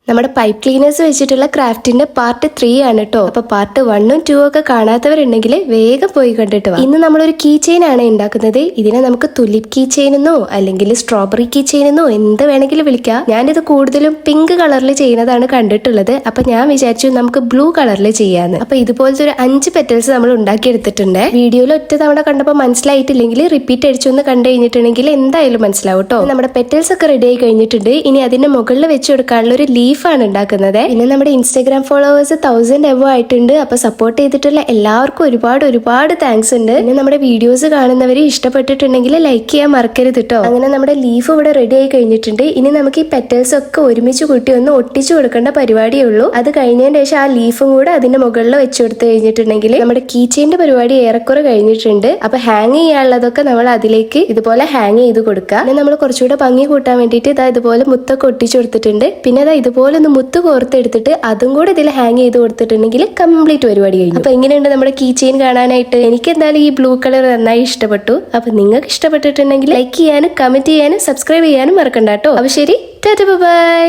നമ്മുടെ pipe cleaners വെച്ചിട്ടുള്ള ക്രാഫ്റ്റിന്റെ part 3 ആണ് കേട്ടോ. അപ്പൊ പാർട്ട് 1ഉം 2 ഒക്കെ കാണാത്തവരുണ്ടെങ്കിൽ വേഗം പോയി കണ്ടിട്ട് വാ. ഇന്ന് നമ്മളൊരു കീ ചെയിൻ ആണ് ഉണ്ടാക്കുന്നത്. ഇതിനെ നമുക്ക് തുലിപ് കീ ചെയിൻ എന്നോ അല്ലെങ്കിൽ സ്ട്രോബെറി കീ ചെയിൻ എന്നോ എന്ത് വേണമെങ്കിലും വിളിക്കാം. ഞാനിത് കൂടുതലും പിങ്ക് കളറിൽ ചെയ്യുന്നതാണ് കണ്ടിട്ടുള്ളത്. അപ്പൊ ഞാൻ വിചാരിച്ചു നമുക്ക് ബ്ലൂ കളറിൽ ചെയ്യാന്ന്. അപ്പൊ ഇതുപോലത്തെ ഒരു 5 പെറ്റൽസ് നമ്മൾ ഉണ്ടാക്കിയെടുത്തിട്ടുണ്ട്. വീഡിയോയിൽ ഒറ്റ തവണ കണ്ടപ്പോൾ മനസ്സിലായിട്ടില്ലെങ്കിൽ റിപ്പീറ്റ് അടിച്ചൊന്ന് കണ്ടു കഴിഞ്ഞിട്ടുണ്ടെങ്കിൽ എന്തായാലും മനസ്സിലാവും കേട്ടോ. നമ്മുടെ പെറ്റൽസ് ഒക്കെ റെഡി ആയി കഴിഞ്ഞിട്ടുണ്ട്. ഇനി അതിന്റെ മുകളിൽ വെച്ച് കൊടുക്കാനുള്ള ഒരു ലീഫ് ആണ് ഉണ്ടാക്കുന്നത്. പിന്നെ നമ്മുടെ ഇൻസ്റ്റാഗ്രാം ഫോളോവേഴ്സ് 1000 എബോ ആയിട്ടുണ്ട്. അപ്പൊ സപ്പോർട്ട് ചെയ്തിട്ടുള്ള എല്ലാവർക്കും ഒരുപാട് താങ്ക്സ് ഉണ്ട്. പിന്നെ നമ്മുടെ വീഡിയോസ് കാണുന്നവര് ഇഷ്ടപ്പെട്ടിട്ടുണ്ടെങ്കിൽ ലൈക്ക് ചെയ്യാൻ മറക്കരുത് കേട്ടോ. അങ്ങനെ നമ്മുടെ ലീഫ് ഇവിടെ റെഡി ആയി കഴിഞ്ഞിട്ടുണ്ട്. ഇനി നമുക്ക് ഈ പെറ്റൽസ് ഒക്കെ ഒരുമിച്ച് കൂട്ടി ഒന്ന് ഒട്ടിച്ചു കൊടുക്കേണ്ട പരിപാടിയേ ഉള്ളൂ. അത് കഴിഞ്ഞതിന് ശേഷം ആ ലീഫും കൂടെ അതിന്റെ മുകളിൽ വെച്ച് കൊടുത്തു കഴിഞ്ഞിട്ടുണ്ടെങ്കിൽ നമ്മുടെ കീ ചെയിന്റെ പരിപാടി ഏറെക്കുറെ കഴിഞ്ഞിട്ടുണ്ട്. അപ്പൊ ഹാങ് ചെയ്യാനുള്ളതൊക്കെ നമ്മൾ അതിലേക്ക് ഇതുപോലെ ഹാങ് ചെയ്ത് കൊടുക്കുക. പിന്നെ നമ്മൾ കുറച്ചുകൂടെ ഭംഗി കൂട്ടാൻ വേണ്ടിയിട്ട് ഇതാ ഇതുപോലെ മുത്തൊക്കെ ഒട്ടിച്ചു കൊടുത്തിട്ടുണ്ട്. പിന്നെ ഇതാ ഇതുപോലെ ഒന്ന് മുത്ത് കോർത്തെടുത്തിട്ട് അതും കൂടെ ഇതിൽ ഹാങ് ചെയ്ത് കൊടുത്തിട്ടുണ്ടെങ്കിൽ കംപ്ലീറ്റ് പരിപാടി കഴിഞ്ഞു. അപ്പൊ എങ്ങനെയുണ്ട് നമ്മുടെ കീ ചെയിൻ കാണാനായിട്ട്? എനിക്ക് എന്തായാലും ഈ ബ്ലൂ കളർ നന്നായി ഇഷ്ടപ്പെട്ടു. അപ്പൊ നിങ്ങൾക്ക് ഇഷ്ടപ്പെട്ടിട്ടുണ്ടെങ്കിൽ ലൈക്ക് ചെയ്യാനും കമന്റ് ചെയ്യാനും സബ്സ്ക്രൈബ് ചെയ്യാനും മറക്കണ്ട കേട്ടോ. അപ്പൊ ശരി, ടാറ്റാ ബൈ.